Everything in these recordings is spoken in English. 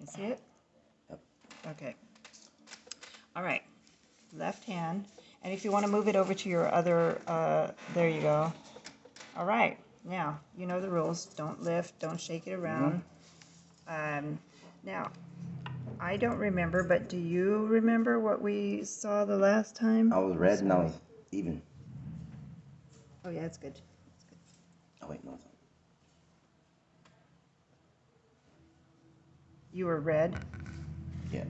You see it? Yep. Okay. All right. Left hand. And if you want to move it over to your other, there you go. All right. Now, you know the rules. Don't lift. Don't shake it around. Now, I don't remember, but do you remember what we saw the last time? I was red and I was even. Oh, yeah, it's good. It's good. Oh, wait, no, it's not. You were red. Yeah.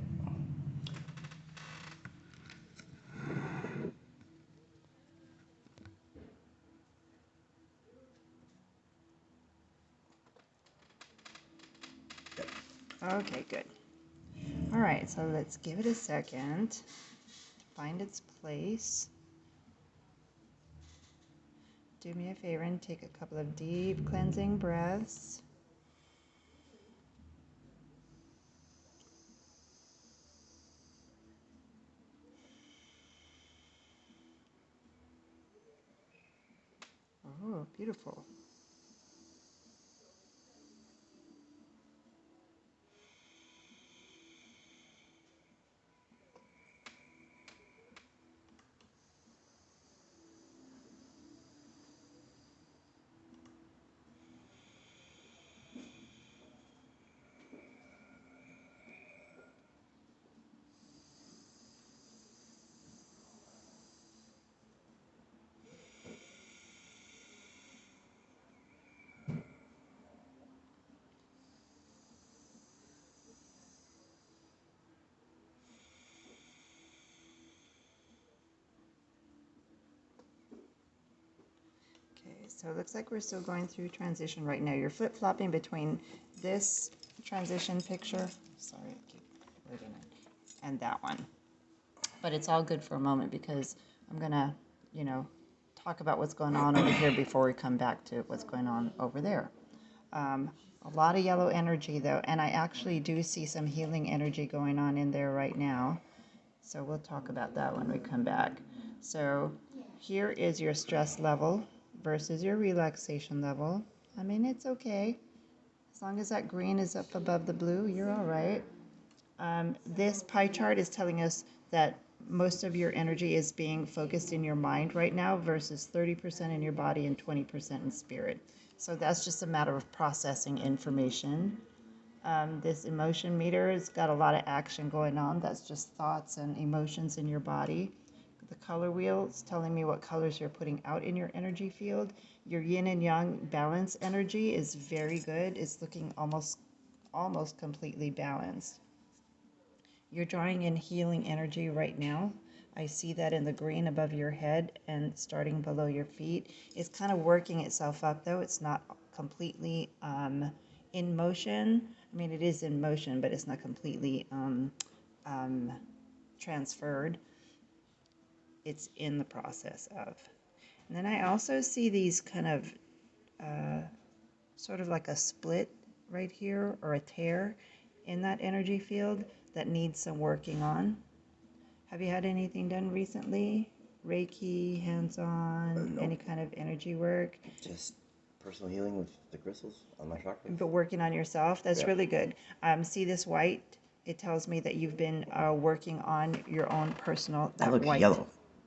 Yep. Okay, good. All right, so let's give it a second to find its place. Do me a favor and take a couple of deep cleansing breaths. Oh, beautiful. Okay, so it looks like we're still going through transition right now. You're flip-flopping between this transition picture, sorry, I keep moving it, and that one. But it's all good for a moment because I'm gonna, talk about what's going on over here before we come back to what's going on over there. A lot of yellow energy though, and I actually do see some healing energy going on in there right now. So we'll talk about that when we come back. So here is your stress level versus your relaxation level. I mean, it's okay. As long as that green is up above the blue, you're all right. This pie chart is telling us that most of your energy is being focused in your mind right now versus 30% in your body and 20% in spirit. So that's just a matter of processing information. This emotion meter has got a lot of action going on. That's just thoughts and emotions in your body. The color wheel is telling me what colors you're putting out in your energy field. Your yin and yang balance energy is very good. It's looking almost completely balanced. You're drawing in healing energy right now. I see that in the green above your head and starting below your feet. It's kind of working itself up though. It's not completely in motion. I mean, it is in motion, but it's not completely transferred. It's in the process of. And then I also see these kind of sort of like a split right here or a tear in that energy field that needs some working on. Have you had anything done recently? Reiki, hands-on, No. any kind of energy work? Just personal healing with the crystals on my chakras. But working on yourself, that's Yeah. really good. See this white? It tells me that you've been working on your own personal, That looks white. yellow.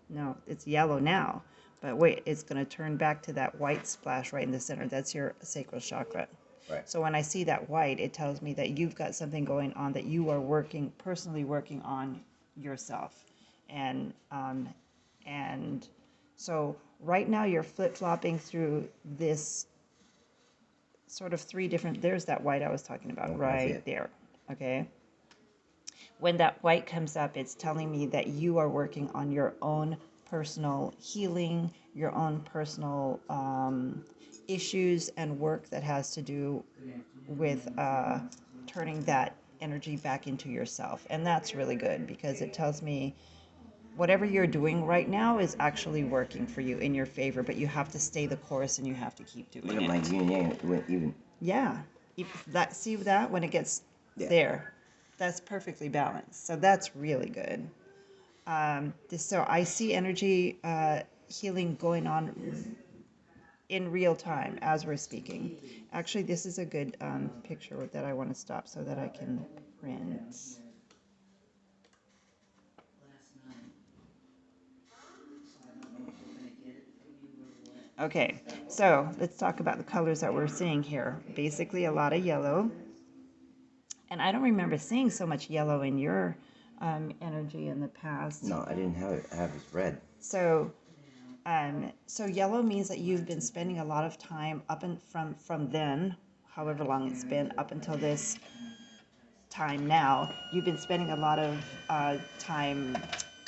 No, it's yellow now. But wait, it's going to turn back to that white splash right in the center. That's your sacral chakra. Right. So when I see that white, it tells me that you've got something going on that you are personally working on yourself. And so right now you're flip-flopping through this sort of three different, there's that white I was talking about, Okay, I see right it. there, okay? When that white comes up, it's telling me that you are working on your own personal healing, your own personal issues and work that has to do with turning that energy back into yourself. And that's really good because it tells me whatever you're doing right now is actually working for you in your favor, but you have to stay the course and you have to keep doing Look at it. my yin and yang. It went even. Yeah. See that when it gets there, that's perfectly balanced. So that's really good. So I see energy healing going on in real time as we're speaking. Actually, this is a good picture that I want to stop so that I can print. Okay, so let's talk about the colors that we're seeing here. Basically, a lot of yellow. And I don't remember seeing so much yellow in your energy in the past. No, I didn't have it. I have it red. So, so yellow means that you've been spending a lot of time up and from then, however long it's been, up until this time now, you've been spending a lot of time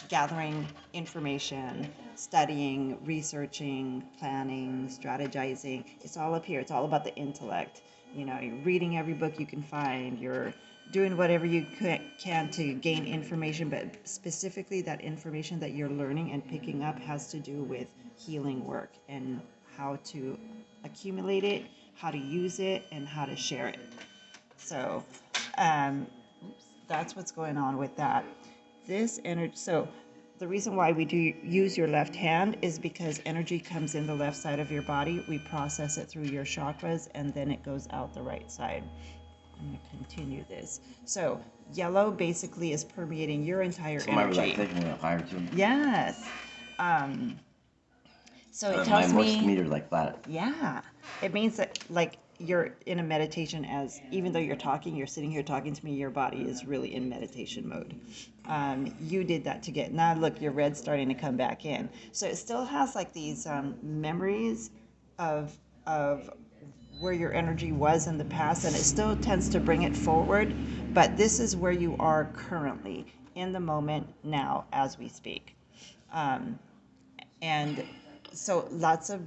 gathering information, studying, researching, planning, strategizing. It's all up here. It's all about the intellect. You know, you're reading every book you can find. You're doing whatever you can to gain information, but specifically that information that you're learning and picking up has to do with healing work and how to accumulate it, how to use it, and how to share it. So that's what's going on with that. This energy, so the reason why we do use your left hand is because energy comes in the left side of your body. We process it through your chakras and then it goes out the right side. I'm going to continue this. So yellow basically is permeating your entire So my energy. relaxation went higher too. Yes. So it My tells more me. meter like flat. Yeah, it means that like you're in a meditation, as even though you're talking, you're sitting here talking to me, your body is really in meditation mode. You did that to get, now look, your red's starting to come back in. So it still has like these memories of where your energy was in the past, and it still tends to bring it forward, but this is where you are currently, in the moment now as we speak. And so lots of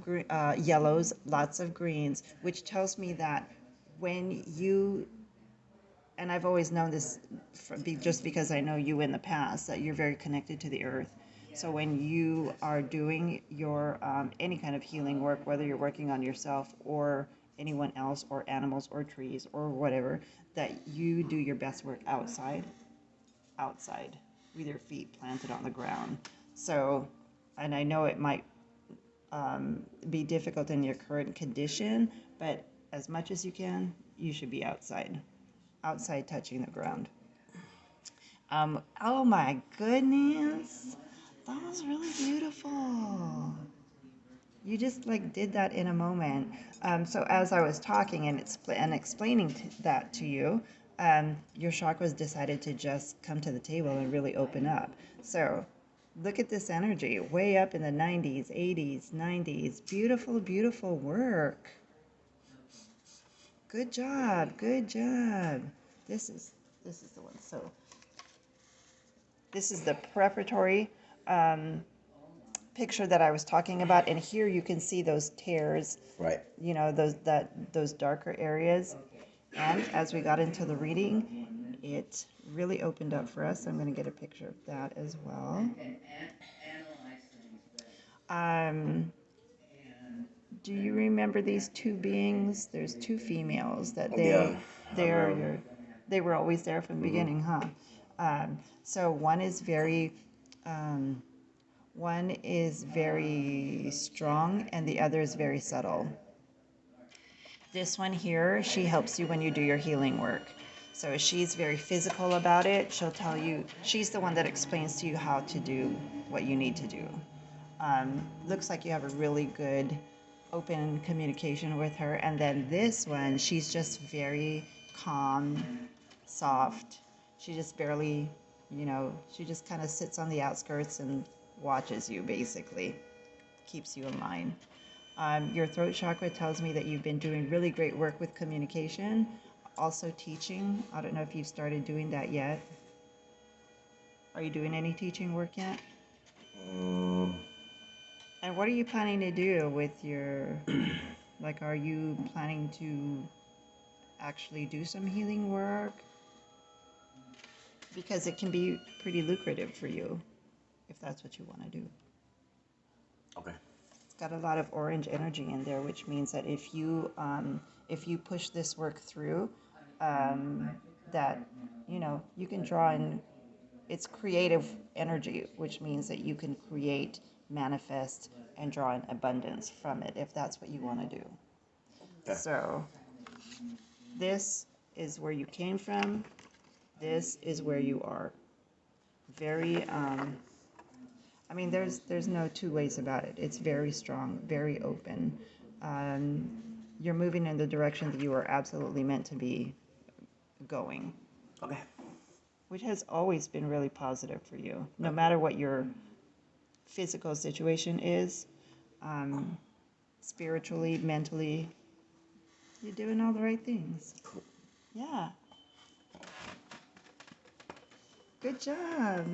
yellows, lots of greens, which tells me that when you, and I've always known this just because I know you in the past, that you're very connected to the earth. So when you are doing your any kind of healing work, whether you're working on yourself or anyone else or animals or trees or whatever, that you do your best work outside with your feet planted on the ground. So, and I know it might be difficult in your current condition, but as much as you can, you should be outside touching the ground. Oh my goodness, that was really beautiful. You just like did that in a moment. So as I was talking and explaining that to you, your chakras decided to just come to the table and really open up. So look at this energy, way up in the 90s, 80s, 90s. Beautiful, beautiful work. Good job, good job. This is the one. So this is the preparatory picture that I was talking about, and here you can see those tears. Right. You know, those darker areas. And as we got into the reading, it really opened up for us. I'm going to get a picture of that as well. Do you remember these two beings? There's two females that they were always there from the beginning, huh? So one is very strong and the other is very subtle. This one here, she helps you when you do your healing work. So she's very physical about it. She'll tell you, she's the one that explains to you how to do what you need to do. Looks like you have a really good open communication with her. And then this one, she's just very calm, soft. She just barely, she just kind of sits on the outskirts and watches you, basically. Keeps you in line. Your throat chakra tells me that you've been doing really great work with communication, also teaching. I don't know if you've started doing that yet. Are you doing any teaching work yet? And what are you planning to do with your, like, are you planning to actually do some healing work? Because it can be pretty lucrative for you if that's what you want to do. Okay. It's got a lot of orange energy in there, which means that if you push this work through, that, you can draw in, it's creative energy, which means that you can create, manifest and draw an abundance from it if that's what you want to do. Okay. So this is where you came from. This is where you are. Very, I mean, there's no two ways about it. It's very strong, very open. You're moving in the direction that you are absolutely meant to be going, Okay. which has always been really positive for you, no matter what your physical situation is, spiritually, mentally. You're doing all the right things. Cool. Yeah. Good job.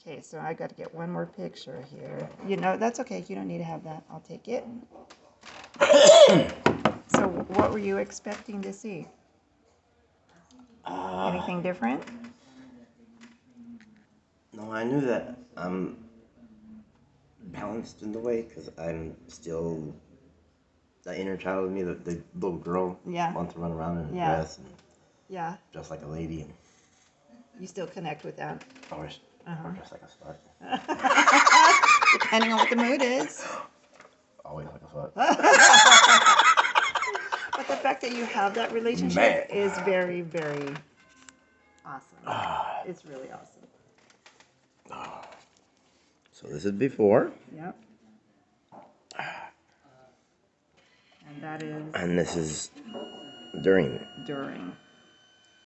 Okay, so I got to get one more picture here. You know, that's okay. You don't need to have that. I'll take it. So what were you expecting to see? Anything different? No, I knew that I'm balanced in the way because I'm still the inner child of me, the little girl. Yeah. Wants to run around in a Yeah. dress and Yeah. dress like a lady and You still connect with that, always Uh-huh. dress like a slut. depending on what the mood is. Always like a slut. But the fact that you have that relationship Man. is very, very awesome. It's really awesome. So this is before, Yep. And that is and this is during. during.